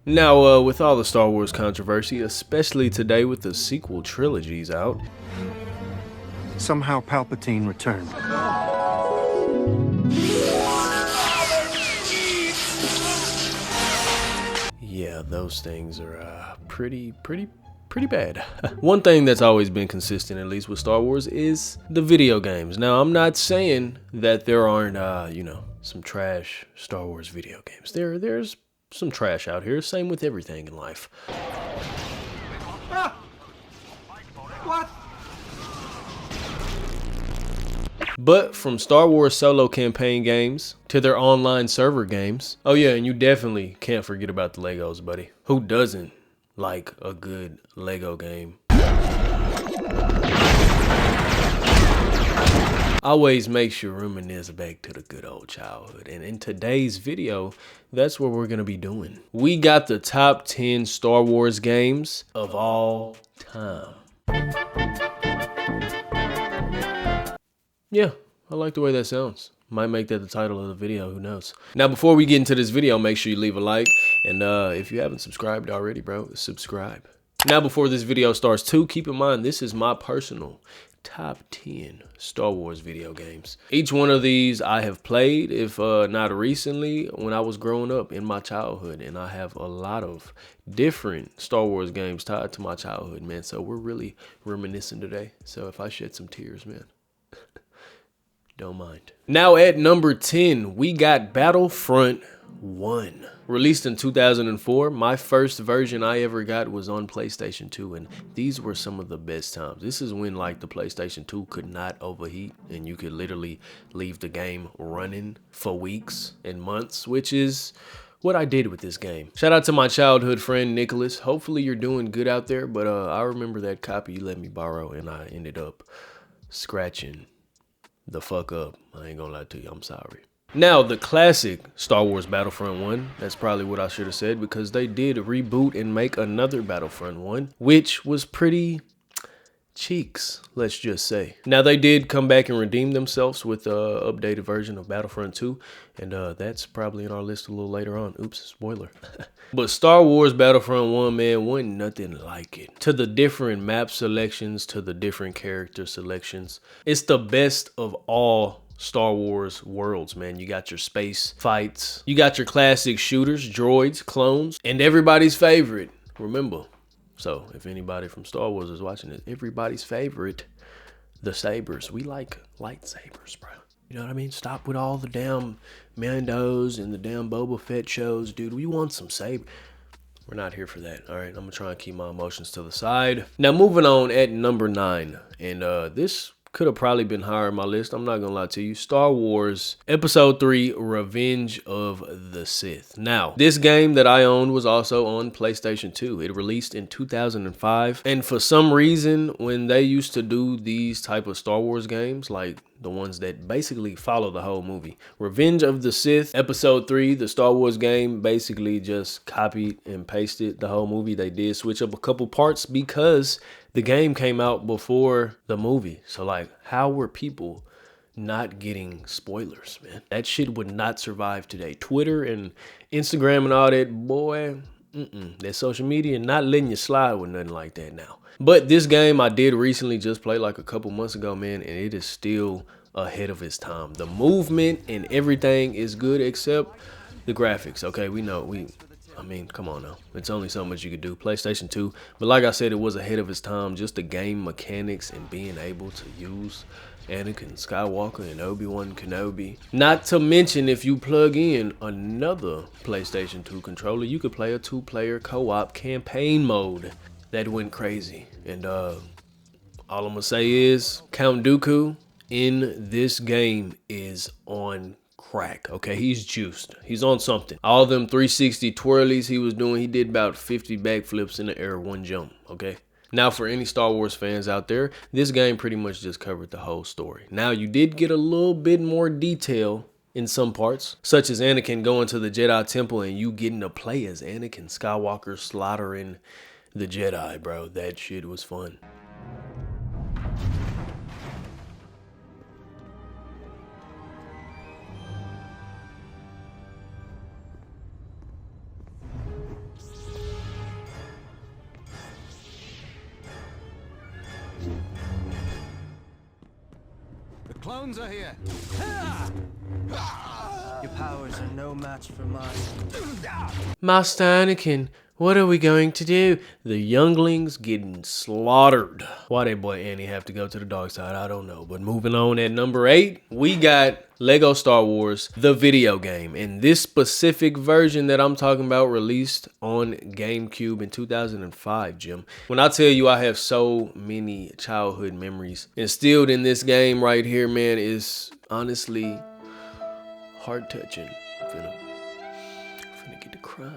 Now, with all the Star Wars controversy, especially today with the sequel trilogies out, Somehow Palpatine returned. yeah, those things are pretty bad. One thing that's always been consistent, at least with Star Wars, is the video games. Now, I'm not saying that there aren't, some trash Star Wars video games. There's some trash out here. Same with everything in life. What? But from Star Wars solo campaign games to their online server games. Oh yeah, and you definitely can't forget about the Legos, buddy. Who doesn't like a good Lego game? Always makes you reminisce back to the good old childhood. And in today's video, that's what we're going to be doing. We got the top 10 Star Wars games of all time. Yeah, I like the way that sounds. Might make that the title of the video, who knows. Now, before we get into this video, make sure you leave a like. And if you haven't subscribed already, bro, subscribe. Now, before this video starts too, keep in mind, this is my personal top 10 Star Wars video games. Each one of these I have played, if not recently, when I was growing up in my childhood. And I have a lot of different Star Wars games tied to my childhood, man. So we're really reminiscing today. So if I shed some tears, man, don't mind. Now at number 10, we got Battlefront 1. Released in 2004, my first version I ever got was on PlayStation 2, and these were some of the best times. This is when like the PlayStation 2 could not overheat, and you could literally leave the game running for weeks and months, which is what I did with this game. Shout out to my childhood friend Nicholas. Hopefully you're doing good out there, but I remember that copy you let me borrow, and I ended up scratching the fuck up. I ain't gonna lie to you, I'm sorry. Now, the classic Star Wars Battlefront 1, that's probably what I should have said, because they did reboot and make another Battlefront 1, which was pretty cheeks, let's just say. Now, they did come back and redeem themselves with an updated version of Battlefront 2, and that's probably in our list a little later on. Oops, spoiler. But Star Wars Battlefront 1, man, wasn't nothing like it. To the different map selections, to the different character selections, it's the best of all Star Wars worlds, man. You got your space fights, you got your classic shooters, droids, clones, and everybody's favorite. Remember, so if anybody from Star Wars is watching this, everybody's favorite, the sabers. We like lightsabers, bro. You know what I mean? Stop with all the damn Mandos and the damn Boba Fett shows, dude. We want some saber. We're not here for that. All right, I'm gonna try and keep my emotions to the side. Now, moving on at number 9, and this could have probably been higher on my list. I'm not gonna lie to you. Star Wars Episode 3, Revenge of the Sith. Now, this game that I owned was also on PlayStation 2. It released in 2005. And for some reason, when they used to do these type of Star Wars games, like the ones that basically follow the whole movie, Revenge of the Sith, Episode 3, the Star Wars game, basically just copied and pasted the whole movie. They did switch up a couple parts because the game came out before the movie. So like, how were people not getting spoilers, man? That shit would not survive today. Twitter and Instagram and all that, boy, that social media not letting you slide with nothing like that now. But this game I did recently just play like a couple months ago, man, and it is still ahead of its time. The movement and everything is good except the graphics. Okay, we know, I mean, come on now. It's only so much you could do. PlayStation 2. But like I said, it was ahead of its time. Just the game mechanics and being able to use Anakin Skywalker and Obi-Wan Kenobi. Not to mention, if you plug in another PlayStation 2 controller, you could play a 2-player co-op campaign mode. That went crazy. And all I'm gonna say is, Count Dooku in this game is on crack. Okay, he's juiced. He's on something. All them 360 twirlies he was doing, he did about 50 backflips in the air, one jump. Okay. Now, for any Star Wars fans out there, this game pretty much just covered the whole story. Now, you did get a little bit more detail in some parts, such as Anakin going to the Jedi Temple and you getting to play as Anakin Skywalker slaughtering the Jedi, bro. That shit was fun. clones are here. Your powers are no match for mine. Master Anakin, what are we going to do? The younglings getting slaughtered. Why that boy Annie have to go to the dark side, I don't know. But moving on, at number 8, we got Lego Star Wars, the video game. And this specific version that I'm talking about released on GameCube in 2005, Jim. When I tell you I have so many childhood memories instilled in this game right here, man, is honestly heart-touching. Finna get to crying.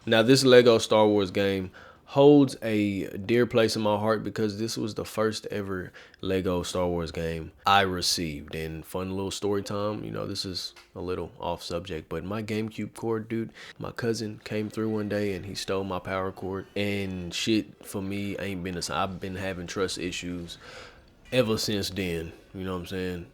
Now, this Lego Star Wars game holds a dear place in my heart because this was the first ever Lego Star Wars game I received. And fun little story time, you know, this is a little off subject, but my GameCube cord, dude, my cousin came through one day and he stole my power cord, and shit for me ain't been the same. I've been having trust issues ever since then. You know what I'm saying?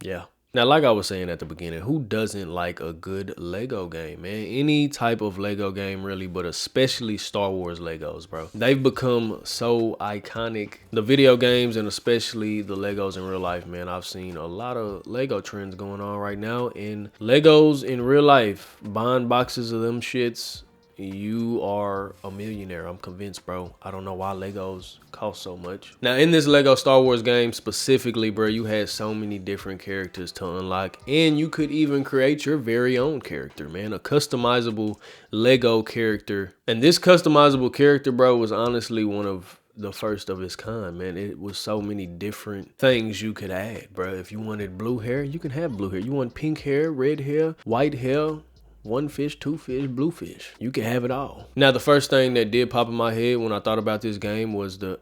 Yeah. Now, like I was saying at the beginning, who doesn't like a good Lego game, man? Any type of Lego game, really, but especially Star Wars Legos, bro. They've become so iconic. The video games and especially the Legos in real life, man. I've seen a lot of Lego trends going on right now. And Legos in real life, buying boxes of them shits, you are a millionaire. I'm convinced, bro. I don't know why Legos cost so much. Now, in this Lego Star Wars game specifically, bro, you had so many different characters to unlock, and you could even create your very own character, man. A customizable Lego character. And this customizable character, bro, was honestly one of the first of its kind, man. It was so many different things you could add, bro. If you wanted blue hair, you can have blue hair. You want pink hair, red hair, white hair, one fish, two fish, blue fish. You can have it all. Now, the first thing that did pop in my head when I thought about this game was the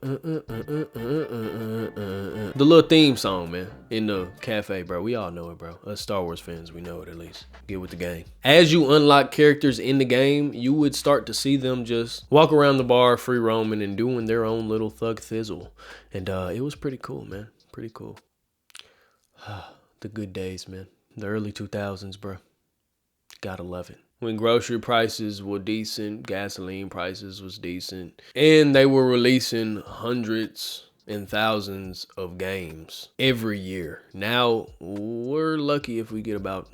little theme song, man, in the cafe, bro. We all know it, bro. Us Star Wars fans, we know it at least. Get with the game. As you unlock characters in the game, you would start to see them just walk around the bar, free roaming, and doing their own little thug thizzle. And it was pretty cool, man. Pretty cool. The good days, man. The early 2000s, bro. Gotta love it. When grocery prices were decent, gasoline prices was decent, and they were releasing hundreds and thousands of games every year. Now, we're lucky if we get about,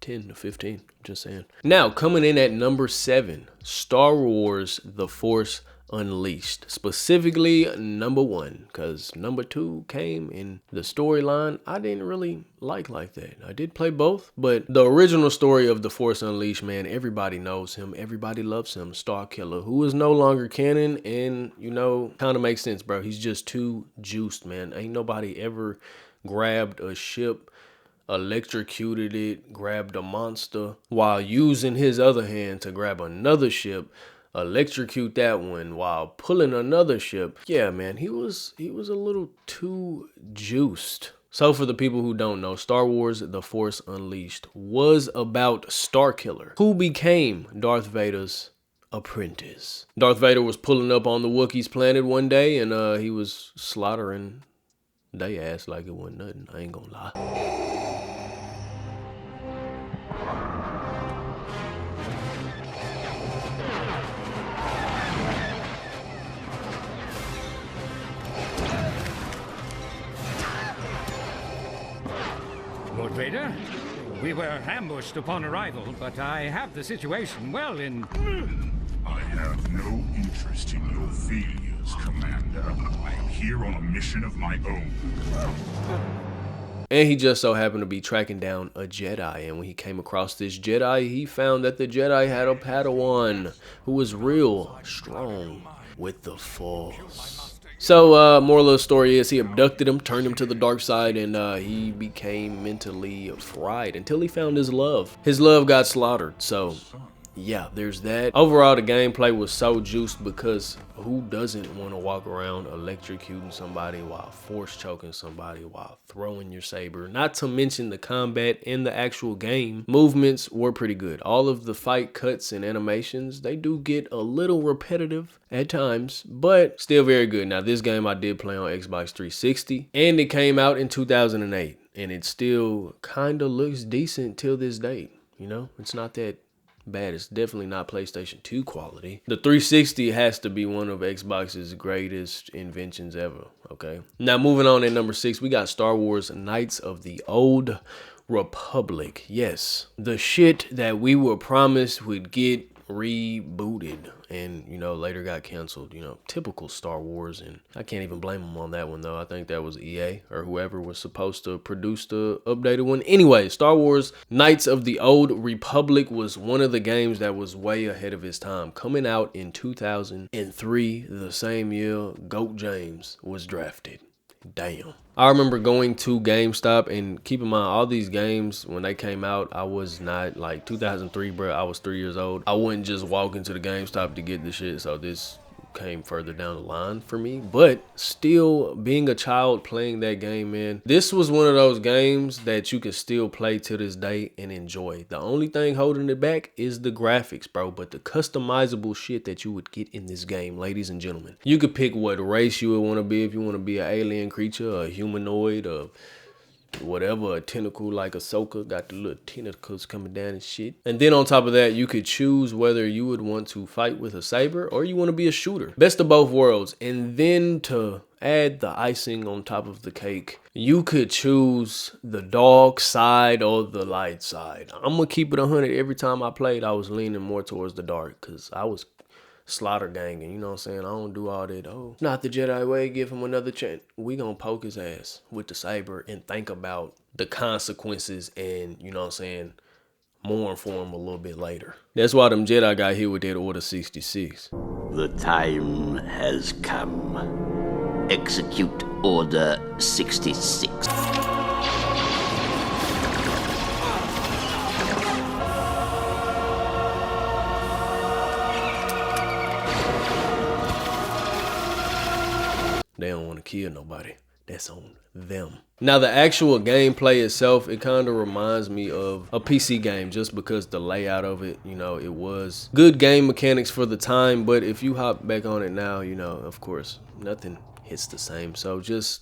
10 to 15, just saying. Now, coming in at number 7, Star Wars The Force Unleashed. Specifically number 1, because number 2 came in the storyline I didn't really like that. I did play both, but the original story of The Force Unleashed, man, everybody knows him, everybody loves him. Star Killer, who is no longer canon, and kind of makes sense, bro. He's just too juiced, man. Ain't nobody ever grabbed a ship, electrocuted it, grabbed a monster, while using his other hand to grab another ship, electrocute that one while pulling another ship. Yeah, man, he was a little too juiced. So for the people who don't know, Star Wars The Force Unleashed was about Starkiller, who became Darth Vader's apprentice. Darth Vader was pulling up on the Wookiees planet one day, and he was slaughtering they ass like it wasn't nothing. I ain't gonna lie. Lord Vader, we were ambushed upon arrival, but I have the situation well in... I have no interest in your failures, Commander. I am here on a mission of my own. And he just so happened to be tracking down a Jedi. And when he came across this Jedi, he found that the Jedi had a Padawan who was real strong with the Force. So, moral of the story is he abducted him, turned him to the dark side, and he became mentally fried until he found his love. His love got slaughtered, so yeah, there's that. Overall, the gameplay was so juiced because who doesn't want to walk around electrocuting somebody while force choking somebody while throwing your saber? Not to mention the combat in the actual game. Movements were pretty good. All of the fight cuts and animations, they do get a little repetitive at times, but still very good. Now, this game I did play on Xbox 360, and it came out in 2008, and it still kind of looks decent till this date. It's not that bad. It's definitely not PlayStation 2 quality. The 360 has to be one of Xbox's greatest inventions ever, okay? Now, moving on at number 6, we got Star Wars Knights of the Old Republic. Yes, the shit that we were promised would get rebooted and, you know, later got canceled. You know, typical Star Wars, and I can't even blame them on that one, though. I think that was EA or whoever was supposed to produce the updated one. Anyway, Star Wars Knights of the Old Republic was one of the games that was way ahead of its time, coming out in 2003, the same year Goat James was drafted. Damn. I remember going to GameStop, and keep in mind, all these games, when they came out, I was not, like, 2003, bro, I was 3 years old. I wouldn't just walk into the GameStop to get the shit, so this came further down the line for me. But still, being a child playing that game, man, this was one of those games that you can still play to this day and enjoy. The only thing holding it back is the graphics, bro, but the customizable shit that you would get in this game, ladies and gentlemen. You could pick what race you would want to be. If you want to be an alien creature, a humanoid, or whatever, a tentacle like Ahsoka, got the little tentacles coming down and shit. And then on top of that, you could choose whether you would want to fight with a saber or you want to be a shooter. Best of both worlds. And then to add the icing on top of the cake, you could choose the dark side or the light side. I'm gonna keep it 100. Every time I played, I was leaning more towards the dark because I was slaughter ganging, you know what I'm saying? I don't do all that, oh, not the Jedi way, give him another chance. We gonna poke his ass with the saber and think about the consequences and, you know what I'm saying, mourn for him a little bit later. That's why them Jedi got hit with that Order 66. The time has come. Execute Order 66. They don't want to kill nobody. That's on them. Now, the actual gameplay itself, it kind of reminds me of a PC game just because the layout of it, you know, it was good game mechanics for the time. But if you hop back on it now, you know, of course, nothing hits the same. So just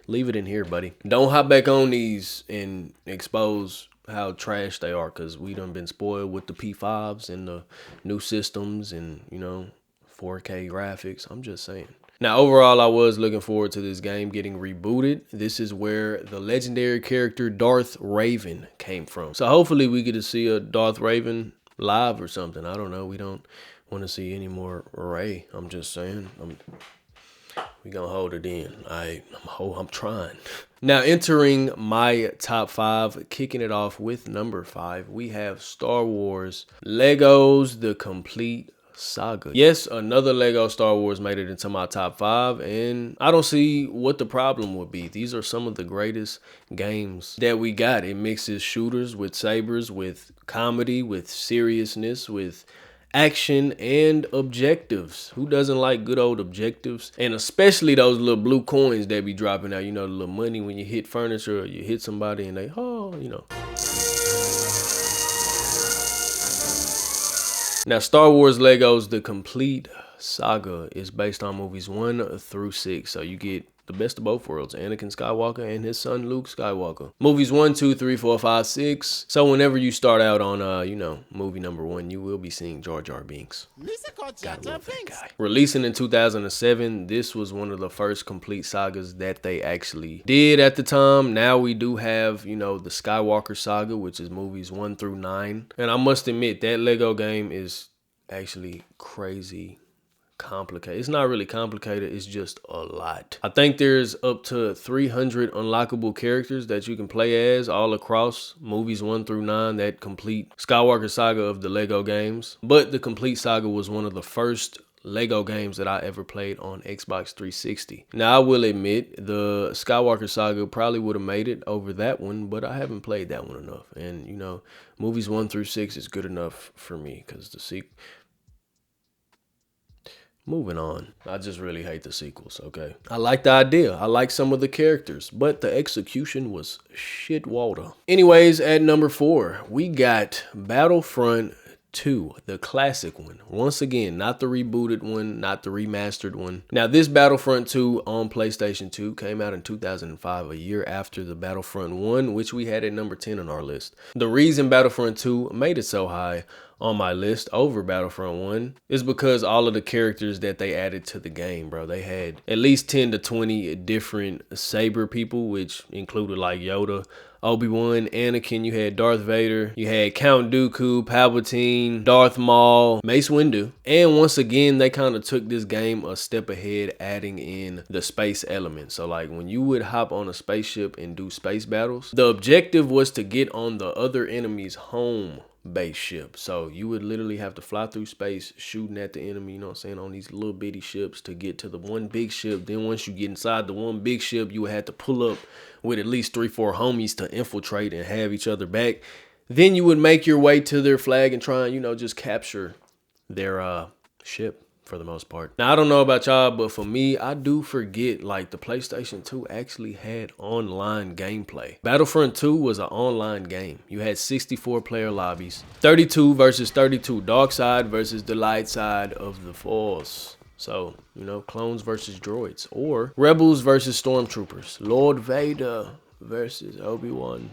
leave it in here, buddy. Don't hop back on these and expose how trash they are, because we done been spoiled with the P5s and the new systems and, you know, 4K graphics. I'm just saying. Now, overall, I was looking forward to this game getting rebooted. This is where the legendary character Darth Raven came from. So hopefully we get to see a Darth Raven live or something. I don't know. We don't want to see any more Rey. I'm just saying. We gonna hold it in. I'm trying. Now, entering my top 5, kicking it off with number 5, we have Star Wars Legos The Complete Saga. Yes, another Lego Star Wars made it into my top 5, and I don't see what the problem would be. These are some of the greatest games that we got. It mixes shooters with sabers, with comedy, with seriousness, with action and objectives. Who doesn't like good old objectives? And especially those little blue coins that be dropping out, you know, the little money when you hit furniture or you hit somebody and they, oh, you know. Now, Star Wars Legos The Complete Saga is based on movies 1 through 6. So you get the best of both worlds, Anakin Skywalker and his son Luke Skywalker. Movies 1, 2, 3, 4, 5, 6. So whenever you start out on, you know, movie number 1, you will be seeing Jar Jar Binks. Gotta love that guy. Releasing in 2007, this was one of the first complete sagas that they actually did at the time. Now we do have, you know, the Skywalker Saga, which is movies 1 through 9. And I must admit, that Lego game is actually crazy complicated. It's not really complicated, it's just a lot. I think there's up to 300 unlockable characters that you can play as all across movies 1 through 9, that complete Skywalker Saga of the Lego games. But the Complete Saga was one of the first Lego games that I ever played on Xbox 360. Now, I will admit, the Skywalker Saga probably would have made it over that one, but I haven't played that one enough. And, you know, movies 1 through 6 is good enough for me, because the sequel. Moving on. I just really hate the sequels, okay? I like the idea. I like some of the characters, but the execution was shit water. Anyways, at number 4, we got Battlefront 2, the classic one. Once again, not the rebooted one, not the remastered one. Now, this Battlefront 2 on PlayStation 2 came out in 2005, a year after the Battlefront 1, which we had at number 10 on our list. The reason Battlefront 2 made it so high, on my list over Battlefront 1 is because all of the characters that they added to the game, bro. They had at least 10 to 20 different saber people, which included like Yoda, Obi-Wan, Anakin, you had Darth Vader, you had Count Dooku, Palpatine, Darth Maul, Mace Windu. And once again, they kind of took this game a step ahead, adding in the space element. So like when you would hop on a spaceship and do space battles, the objective was to get on the other enemy's home base ship. So you would literally have to fly through space shooting at the enemy, you know what I'm saying, on these little bitty ships to get to the one big ship. Then once you get inside the one big ship, you would have to pull up with at least 3-4 homies to infiltrate and have each other back. Then you would make your way to their flag and try and, you know, just capture their ship for the most part. Now, I don't know about y'all, but for me, I do forget like the PlayStation 2 actually had online gameplay. Battlefront 2 was an online game. You had 64 player lobbies, 32 versus 32, dark side versus the light side of the Force. So, you know, clones versus droids, or rebels versus stormtroopers, Lord Vader versus Obi-Wan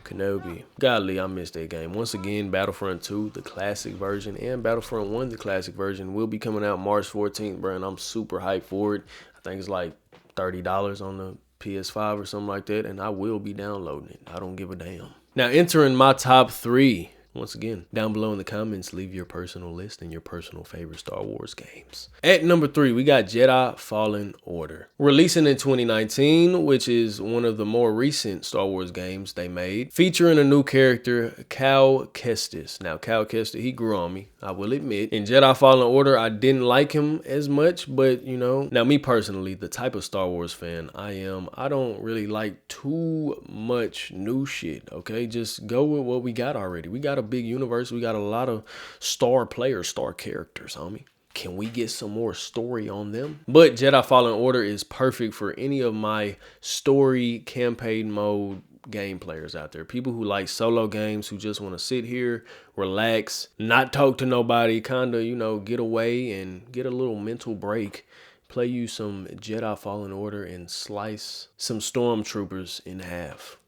Kenobi. Godly, I missed that game. Once again, Battlefront 2, the classic version, and Battlefront 1, the classic version, will be coming out March 14th, bro, and I'm super hyped for it. I think it's like $30 on the PS5 or something like that, and I will be downloading it. I don't give a damn. Now, entering my top 3. Once again, down below in the comments, leave your personal list and your personal favorite Star Wars games. At number 3, we got Jedi Fallen Order. Releasing in 2019, which is one of the more recent Star Wars games they made, featuring a new character, Cal Kestis. Now, Cal Kestis, he grew on me, I will admit. In Jedi Fallen Order, I didn't like him as much, but, you know, now me personally, the type of Star Wars fan I am, I don't really like too much new shit, okay? Just go with what we got already. We got a big universe. We got a lot of star players, star characters, homie. Can we get some more story on them? But Jedi Fallen Order is perfect for any of my story campaign mode game players out there. People who like solo games, who just want to sit here, relax, not talk to nobody, kind of, you know, get away and get a little mental break. Play you some Jedi Fallen Order and slice some stormtroopers in half.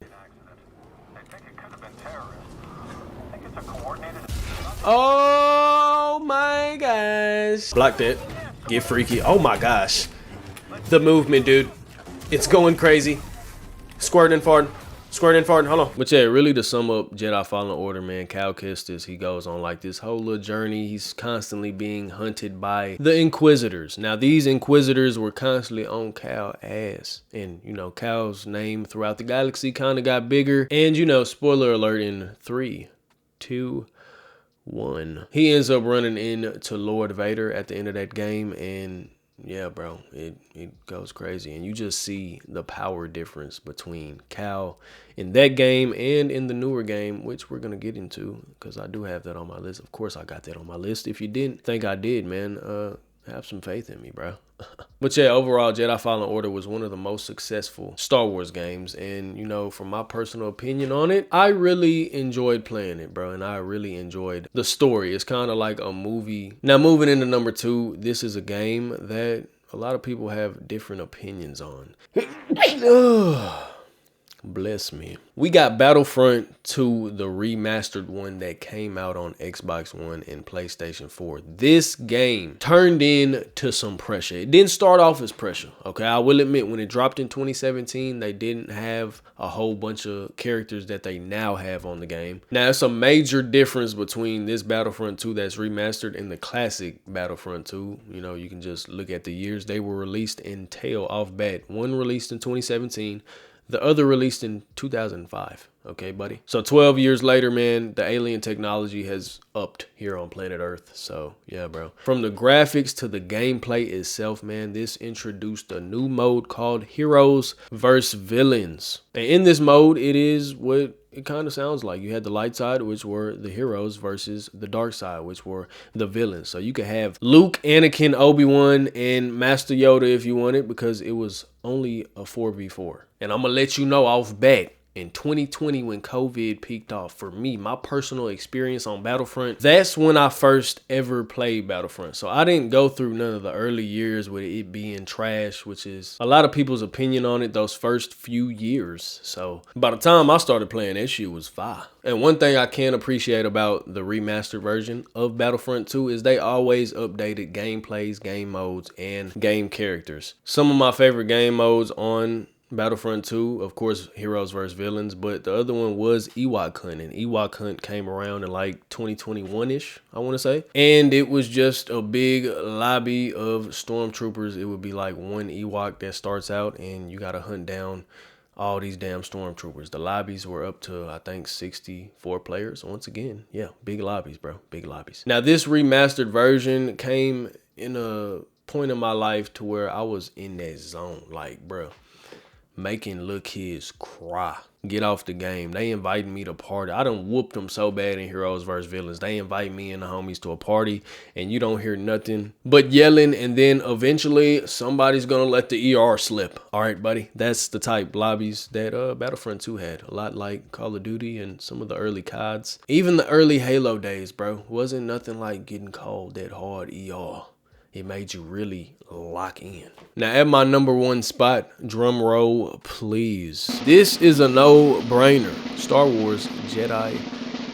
Oh my gosh. Block that. Get freaky. Oh my gosh. The movement, dude. It's going crazy. Squirting and farting. Squirting and farting. Hold on. But yeah, really to sum up Jedi Fallen Order, man, Cal Kestis, he goes on like this whole little journey. He's constantly being hunted by the Inquisitors. Now, these Inquisitors were constantly on Cal's ass. And, you know, Cal's name throughout the galaxy kind of got bigger. And, you know, spoiler alert, in 3, 2, 1. He ends up running into Lord Vader at the end of that game, and yeah, bro, it goes crazy. And you just see the power difference between Cal in that game and in the newer game, which we're gonna get into, because I do have that on my list. Of course I got that on my list. If you didn't think I did, man, have some faith in me, bro. But yeah, overall, Jedi Fallen Order was one of the most successful Star Wars games. And, you know, from my personal opinion on it, I really enjoyed playing it, bro. And I really enjoyed the story. It's kind of like a movie. Now, moving into number 2, this is a game that a lot of people have different opinions on. Bless me. We got Battlefront 2, the remastered one that came out on Xbox One and PlayStation 4. This game turned into some pressure. It didn't start off as pressure, okay? I will admit, when it dropped in 2017, they didn't have a whole bunch of characters that they now have on the game. Now, it's a major difference between this Battlefront 2 that's remastered and the classic Battlefront 2. You know, you can just look at the years they were released and tell off bat. One released in 2017. The other released in 2005. Okay, buddy. So 12 years later, man, the alien technology has upped here on planet Earth. So yeah, bro. From the graphics to the gameplay itself, man, this introduced a new mode called Heroes vs. Villains. And in this mode, it is what it kind of sounds like. You had the light side, which were the heroes, versus the dark side, which were the villains. So you could have Luke, Anakin, Obi-Wan, and Master Yoda if you wanted, because it was only a 4v4. And I'm going to let you know off bat, in 2020 when COVID peaked off. For me, my personal experience on Battlefront, that's when I first ever played Battlefront. So I didn't go through none of the early years with it being trash, which is a lot of people's opinion on it those first few years. So by the time I started playing, that shit was fire. And one thing I can appreciate about the remastered version of Battlefront 2 is they always updated gameplays, game modes, and game characters. Some of my favorite game modes on Battlefront 2, of course, Heroes vs. Villains, but the other one was Ewok Hunt, and Ewok Hunt came around in like 2021-ish, I want to say. And it was just a big lobby of stormtroopers. It would be like one Ewok that starts out, and you got to hunt down all these damn stormtroopers. The lobbies were up to, I think, 64 players. Once again, yeah, big lobbies, bro, big lobbies. Now, this remastered version came in a point in my life to where I was in that zone, like, bro, making little kids cry. Get off the game. They invited me to party. I done whooped them so bad in Heroes vs. Villains. They invite me and the homies to a party and you don't hear nothing but yelling, and then eventually somebody's gonna let the ER slip. All right, buddy. That's the type lobbies that Battlefront 2 had. A lot like Call of Duty and some of the early CODs. Even the early Halo days, bro. Wasn't nothing like getting called that hard ER. It made you really lock in. Now at my #1 spot, drum roll please. This is a no-brainer. Star Wars Jedi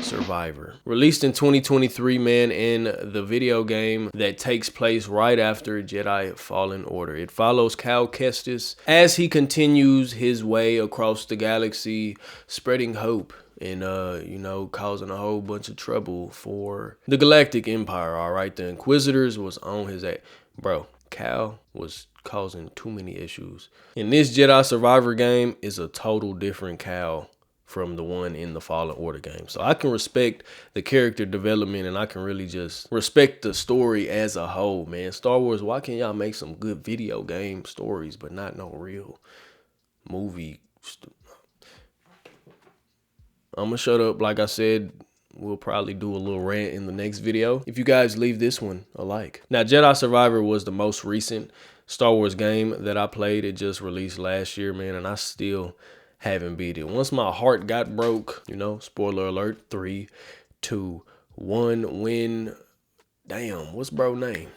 Survivor. Released in 2023, man, and the video game that takes place right after Jedi Fallen Order. It follows Cal Kestis as he continues his way across the galaxy, spreading hope and you know, causing a whole bunch of trouble for the Galactic Empire. All right, the Inquisitors was on his ass. Bro, Cal was causing too many issues. And this Jedi Survivor game is a total different Cal from the one in the Fallen Order game. So I can respect the character development, and I can really just respect the story as a whole, man. Star Wars, why can't y'all make some good video game stories but not no real movie? I'm gonna shut up. Like I said, we'll probably do a little rant in the next video if you guys leave this one a like. Now, Jedi Survivor was the most recent Star Wars game that I played. It just released last year, man, and I still haven't beat it. Once my heart got broke, you know, spoiler alert, 3, 2, 1, when, damn, what's bro name?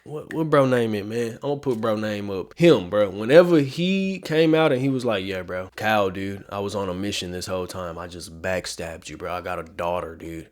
What bro name it, man? I'm gonna put bro name up. Him, bro. Whenever he came out and he was like, yeah, bro, Kyle, dude, I was on a mission this whole time. I just backstabbed you, bro. I got a daughter, dude.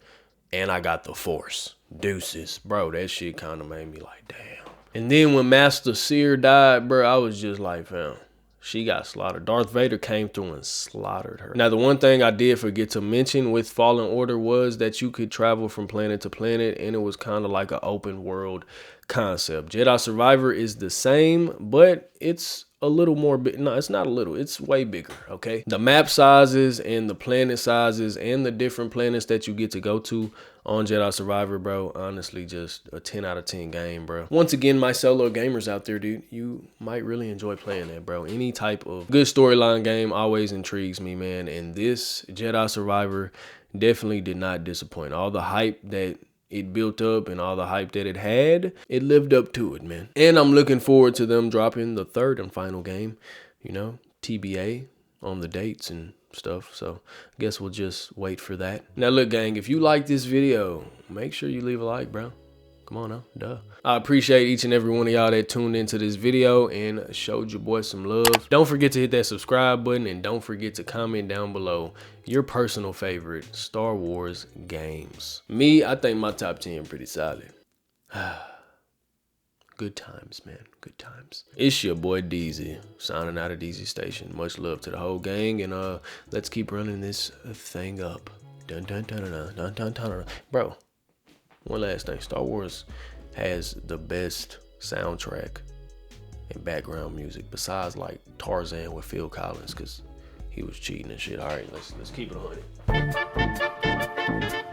And I got the Force. Deuces. Bro, that shit kind of made me like, damn. And then when Master Seer died, bro, I was just like, fam, she got slaughtered. Darth Vader came through and slaughtered her. Now, the one thing I did forget to mention with Fallen Order was that you could travel from planet to planet, and it was kind of like an open world concept. Jedi Survivor is the same, but it's a little more big. No, it's not a little, it's way bigger. Okay, the map sizes and the planet sizes and the different planets that you get to go to on Jedi Survivor, bro, honestly, just a 10 out of 10 game, bro. Once again, my solo gamers out there, dude, you might really enjoy playing that, bro. Any type of good storyline game always intrigues me, man, and this Jedi Survivor definitely did not disappoint. All the hype that it built up and all the hype that it had, it lived up to it, man. And I'm looking forward to them dropping the third and final game, you know, TBA on the dates and stuff. So I guess we'll just wait for that. Now look, gang, if you like this video, make sure you leave a like, bro. Come on now, duh. I appreciate each and every one of y'all that tuned into this video and showed your boy some love. Don't forget to hit that subscribe button, and don't forget to comment down below your personal favorite Star Wars games. Me, I think my top 10 pretty solid. Good times, man. Good times. It's your boy Deezy, signing out of DeezysGameStation. Much love to the whole gang, and let's keep running this thing up. Dun dun dun dun dun dun dun dun. Bro, one last thing. Star Wars has the best soundtrack and background music besides like Tarzan with Phil Collins, because he was cheating and shit. All right, let's keep it on it.